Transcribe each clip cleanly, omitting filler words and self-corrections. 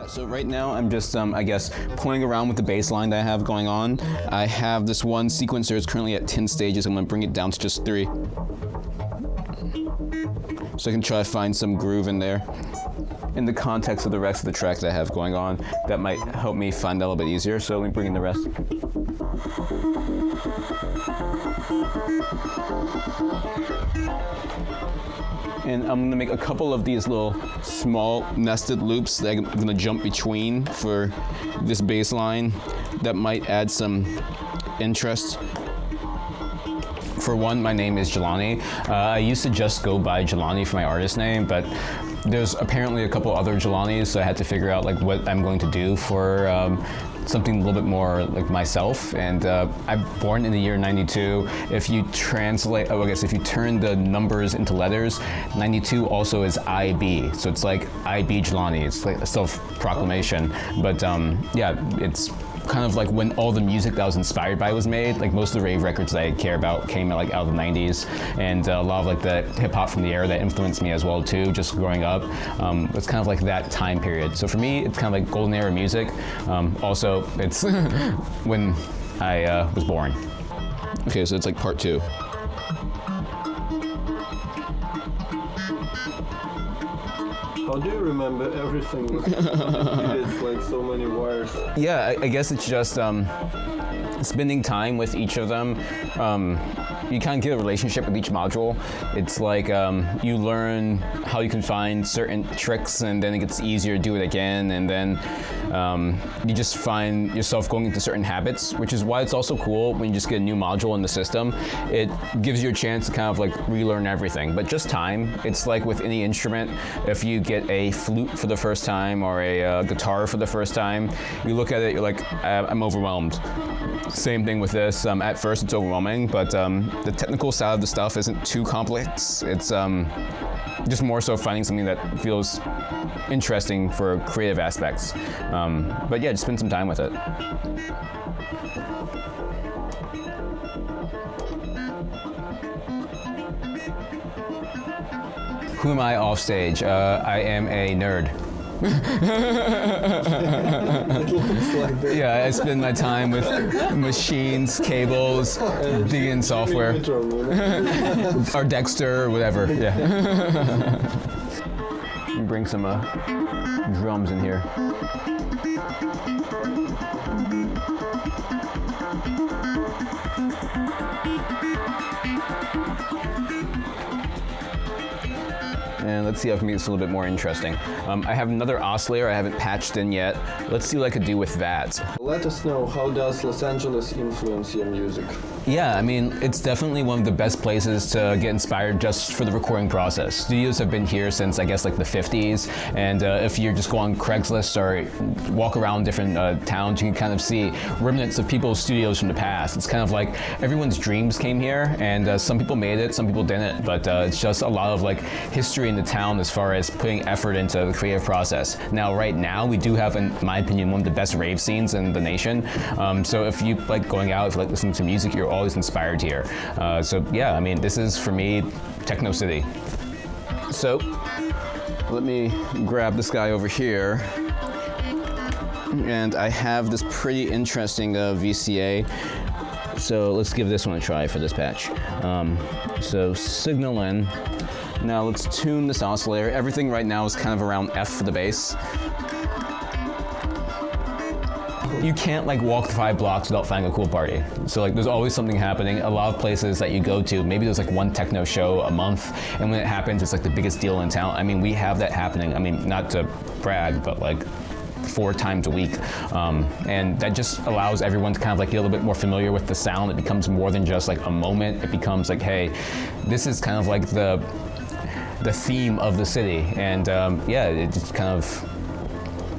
So right now I'm just, I guess, playing around with the bass line that I have going on. I have this one sequencer, it's currently at 10 stages. I'm gonna bring it down to just 3. So I can try to find some groove in there. In the context of the rest of the track that I have going on, that might help me find that a little bit easier. So let me bring in the rest. And I'm gonna make a couple of these little small nested loops that I'm gonna jump between for this bass line that might add some interest. For one, my name is Jelani. I used to just go by Jelani for my artist name, but there's apparently a couple other Jelanis, so I had to figure out like what I'm going to do for something a little bit more like myself. And I'm born in the year 92. If you translate, I guess if you turn the numbers into letters, 92 also is IB. So it's like IB Jelani. It's like a self-proclamation. But yeah, it's kind of like when all the music that I was inspired by was made. Like most of the rave records that I care about came like out of the 90s, and a lot of like the hip hop from the era that influenced me as well too, just growing up. It's kind of like that time period. So for me, it's kind of like golden era music. Also, it's when I was born. Okay, so it's like part 2. How do you remember everything? It's like so many wires. Yeah, I guess it's just spending time with each of them. You kind of get a relationship with each module. It's like you learn how you can find certain tricks, and then it gets easier to do it again, and then you just find yourself going into certain habits, which is why it's also cool when you just get a new module in the system. It gives you a chance to kind of like relearn everything, but just time. It's like with any instrument, if you get a flute for the first time or a guitar for the first time, you look at it, you're like, I'm overwhelmed. Same thing with this. At first it's overwhelming, but the technical side of the stuff isn't too complex. It's just more so finding something that feels interesting for creative aspects. But yeah, just spend some time with it. Who am I off stage? I am a nerd. It looks like that. Yeah, I spend my time with machines, cables, digging software, or Dexter, or whatever. Yeah. Bring some drums in here. And let's see if I can make this a little bit more interesting. I have another oscillator I haven't patched in yet. Let's see what I could do with that. Let us know, how does Los Angeles influence your music? Yeah, I mean, it's definitely one of the best places to get inspired just for the recording process. Studios have been here since, I guess, like the 50s, and if you just go on Craigslist or walk around different towns, you can kind of see remnants of people's studios from the past. It's kind of like everyone's dreams came here, and some people made it, some people didn't, but it's just a lot of like history in the town as far as putting effort into the creative process. Now, right now, we do have, in my opinion, one of the best rave scenes in the nation. So if you like going out, if you like listening to music, you're always inspired here. So yeah, I mean, this is for me, Techno City. So let me grab this guy over here. And I have this pretty interesting VCA. So let's give this one a try for this patch. So signal in. Now let's tune this oscillator. Everything right now is kind of around F for the bass. You can't like walk 5 blocks without finding a cool party. So like there's always something happening. A lot of places that you go to, maybe there's like one techno show a month, and when it happens, it's like the biggest deal in town. I mean, we have that happening. I mean, not to brag, but like 4 times a week. And that just allows everyone to kind of like get a little bit more familiar with the sound. It becomes more than just like a moment. It becomes like, hey, this is kind of like the theme of the city. And yeah, it just kind of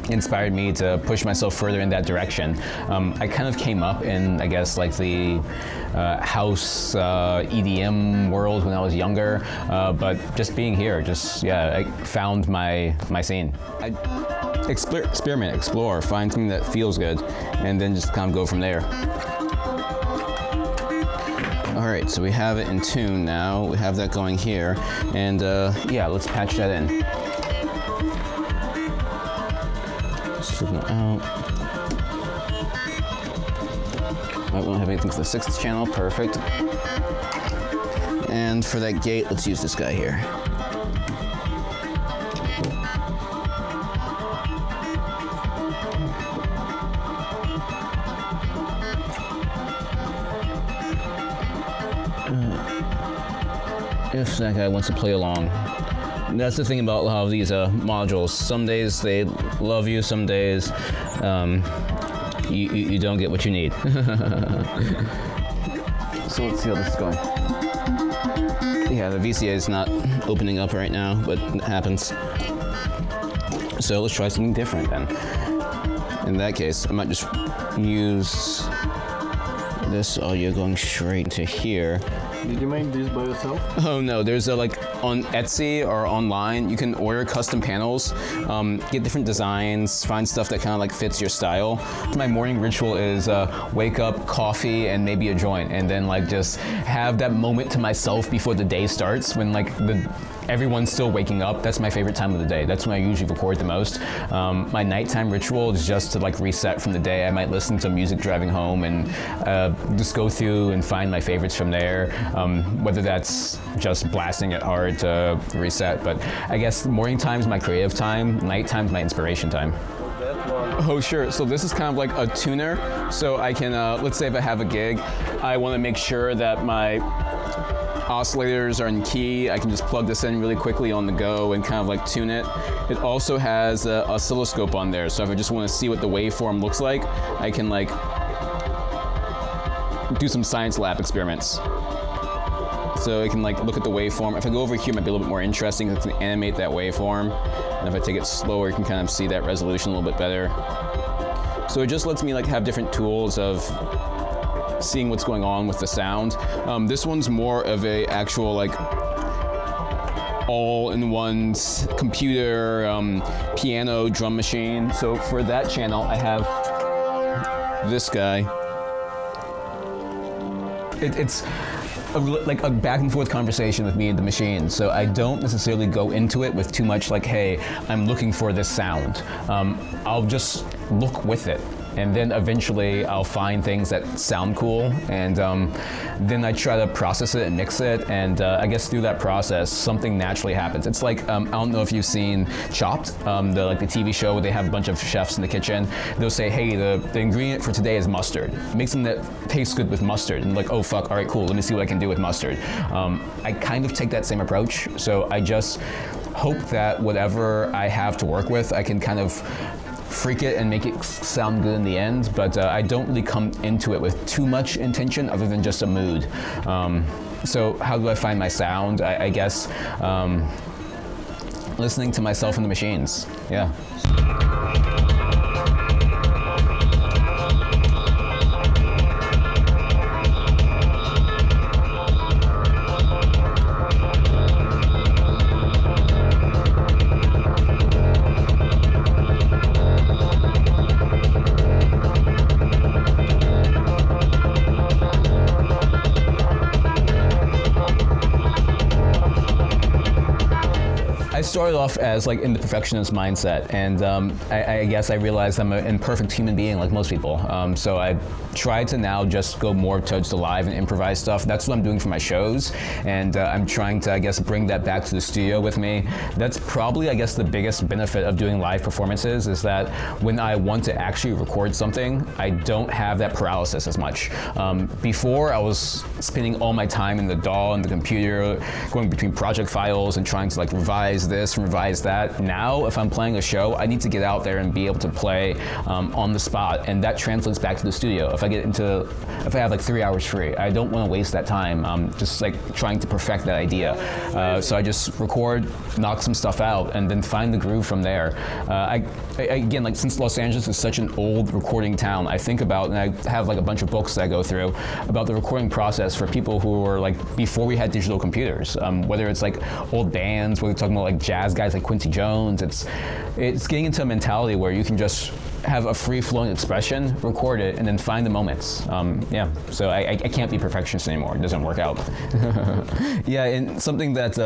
inspired me to push myself further in that direction. I kind of came up in, I guess, like the house EDM world when I was younger, but just being here, just, yeah, I found my scene. I experiment, explore, find something that feels good, and then just kind of go from there. All right, so we have it in tune now. We have that going here, and yeah, let's patch that in. Signal out. I won't have anything for the 6th channel, perfect. And for that gate, let's use this guy here. If that guy wants to play along. That's the thing about a lot of these modules. Some days they love you, some days you don't get what you need. So let's see how this is going. Yeah, the VCA is not opening up right now, but it happens. So let's try something different then. In that case, I might just use this audio going straight to here. Did you make this by yourself? Oh no, there's a like on Etsy or online, you can order custom panels, get different designs, find stuff that kind of like fits your style. My morning ritual is wake up, coffee, and maybe a joint, and then like just have that moment to myself before the day starts when like everyone's still waking up. That's my favorite time of the day. That's when I usually record the most. My nighttime ritual is just to like reset from the day. I might listen to music driving home and just go through and find my favorites from there. Whether that's just blasting it hard to reset, but I guess morning time's my creative time, nighttime my inspiration time. Oh sure, so this is kind of like a tuner. So I can, let's say if I have a gig, I want to make sure that my oscillators are in key. I can just plug this in really quickly on the go and kind of like tune it. It also has an oscilloscope on there, so if I just want to see what the waveform looks like, I can like do some science lab experiments. So I can like look at the waveform. If I go over here, it might be a little bit more interesting. I can animate that waveform. And if I take it slower, you can kind of see that resolution a little bit better. So it just lets me like have different tools of seeing what's going on with the sound. This one's more of a actual like all-in-one computer, piano, drum machine. So for that channel, I have this guy. It's like a back and forth conversation with me and the machine. So I don't necessarily go into it with too much like, hey, I'm looking for this sound. I'll just look with it. And then eventually I'll find things that sound cool, and then I try to process it and mix it, and I guess through that process, something naturally happens. It's like, I don't know if you've seen Chopped, the TV show where they have a bunch of chefs in the kitchen. They'll say, hey, the ingredient for today is mustard. Make something that tastes good with mustard. And like, oh fuck, all right, cool, let me see what I can do with mustard. I kind of take that same approach, so I just hope that whatever I have to work with, I can kind of freak it and make it sound good in the end, but I don't really come into it with too much intention other than just a mood. So how do I find my sound? I guess listening to myself in the machines, yeah. I started off as like in the perfectionist mindset, and I guess I realized I'm an imperfect human being like most people. So I tried to now just go more towards the live and improvise stuff. That's what I'm doing for my shows, and I'm trying to, I guess, bring that back to the studio with me. That's probably, I guess, the biggest benefit of doing live performances is that when I want to actually record something, I don't have that paralysis as much. Before, I was spending all my time in the DAW and the computer, going between project files and trying to like revise this this and revise that. Now, if I'm playing a show, I need to get out there and be able to play on the spot, and that translates back to the studio. If I have like 3 hours free, I don't want to waste that time just like trying to perfect that idea. So I just record, knock some stuff out, and then find the groove from there. Again, like since Los Angeles is such an old recording town, I think about, and I have like a bunch of books that I go through about the recording process for people who were like before we had digital computers. Whether it's like old bands, whether we're talking about like jazz guys like Quincy Jones, it's getting into a mentality where you can just have a free-flowing expression, record it, and then find the moments. So I can't be perfectionist anymore. It doesn't work out. Yeah, and something that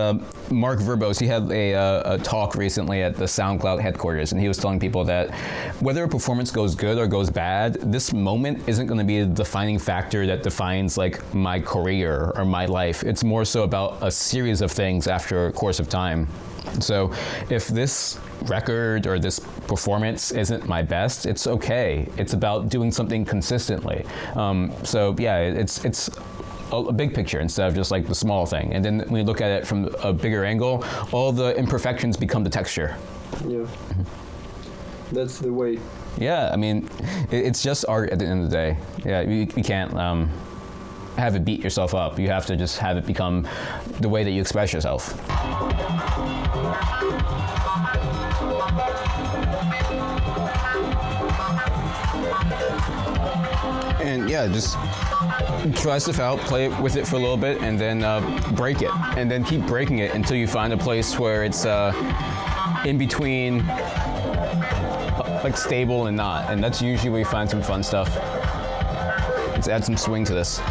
Mark Verbos, he had a talk recently at the SoundCloud headquarters, and he was telling people that whether a performance goes good or goes bad, this moment isn't going to be the defining factor that defines like my career or my life. It's more so about a series of things after a course of time. So if this record or this performance isn't my best, it's okay. It's about doing something consistently. So yeah, it's a big picture instead of just like the small thing. And then when you look at it from a bigger angle, all the imperfections become the texture. Yeah, that's the way. Yeah, I mean, it's just art at the end of the day. Yeah, you can't have it beat yourself up. You have to just have it become the way that you express yourself. And yeah, just try stuff out, play with it for a little bit, and then break it. And then keep breaking it until you find a place where it's in between like stable and not. And that's usually where you find some fun stuff. Let's add some swing to this.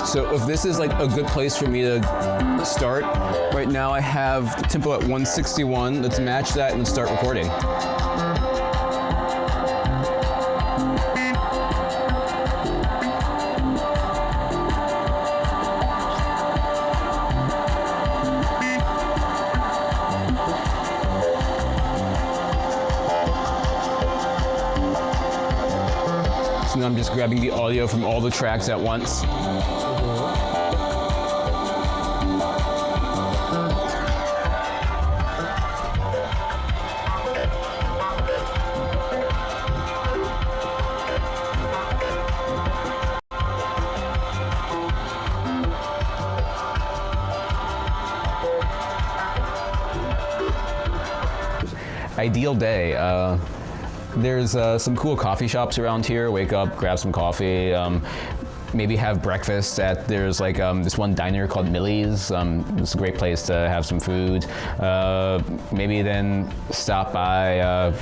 So if this is like a good place for me to start, right now I have the tempo at 161. Let's match that and start recording. So now I'm just grabbing the audio from all the tracks at once. Ideal day. There's some cool coffee shops around here. Wake up, grab some coffee, maybe have breakfast at, there's like this one diner called Millie's. It's a great place to have some food. Maybe then stop by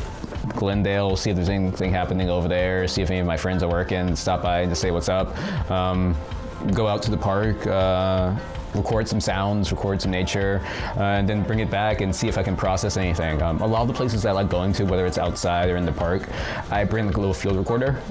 Glendale, see if there's anything happening over there, see if any of my friends are working, stop by and just say what's up. Go out to the park, record some sounds, record some nature, and then bring it back and see if I can process anything. A lot of the places I like going to, whether it's outside or in the park, I bring like a little field recorder.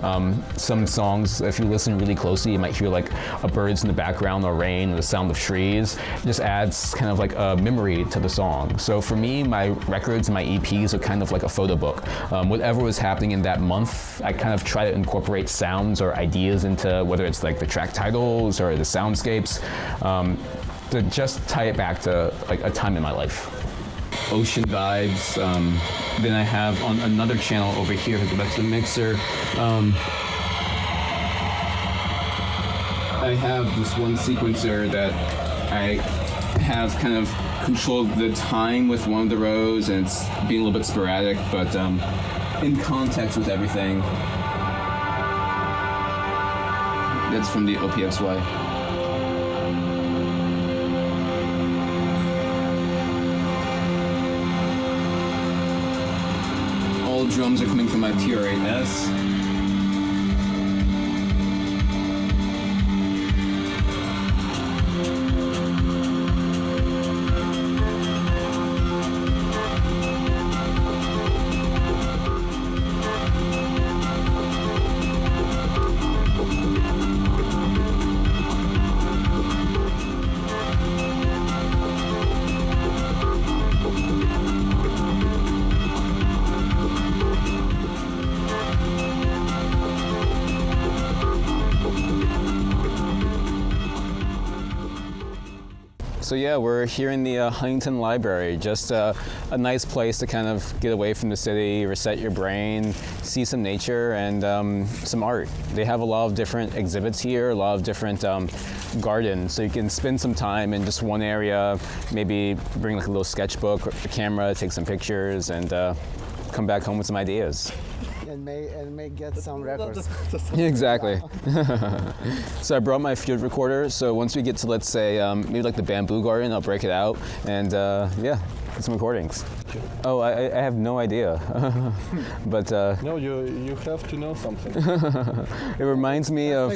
Some songs, if you listen really closely, you might hear like a birds in the background or rain, or the sound of trees. It just adds kind of like a memory to the song. So for me, my records and my EPs are kind of like a photo book. Whatever was happening in that month, I kind of try to incorporate sounds or ideas into whether it's like the track titles or the soundscapes. To just tie it back to like a time in my life. Ocean vibes. Then I have on another channel over here, if I go back to the mixer, I have this one sequencer that I have kind of controlled the time with one of the rows, and it's being a little bit sporadic, but in context with everything. That's from the OPXY. Drums are coming from my TR-8S. So yeah, we're here in the Huntington Library, just a nice place to kind of get away from the city, reset your brain, see some nature and some art. They have a lot of different exhibits here, a lot of different gardens, so you can spend some time in just one area, maybe bring like a little sketchbook or a camera, take some pictures, and come back home with some ideas. And may get some records. Exactly. So I brought my field recorder, so once we get to, let's say, maybe like the bamboo garden, I'll break it out and yeah, get some recordings. Oh, I have no idea. But No, you have to know something. it reminds me of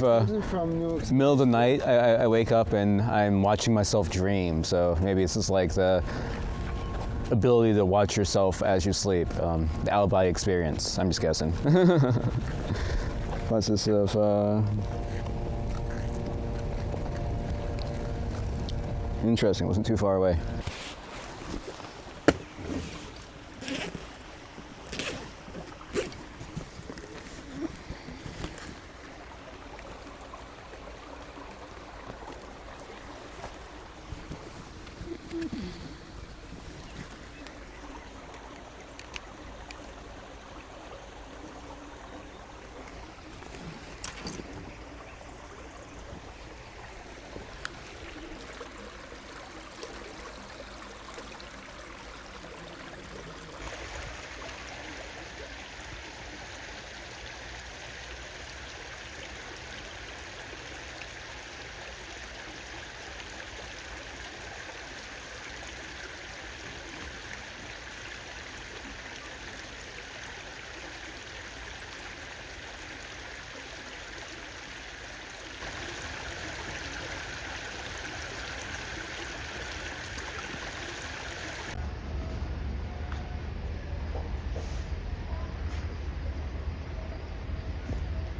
From New York. middle of the night, I wake up and I'm watching myself dream, so maybe it's just like the ability to watch yourself as you sleep, the alibi experience. I'm just guessing. Process of interesting. Wasn't too far away.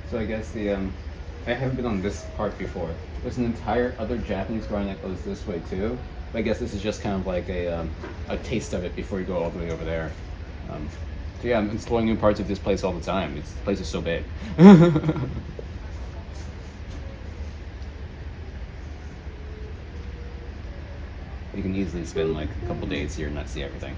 So I guess I haven't been on this part before. There's an entire other Japanese garden that goes this way too. But I guess this is just kind of like a taste of it before you go all the way over there. So yeah, I'm exploring new parts of this place all the time. The place is so big. You can easily spend like a couple days here and not see everything.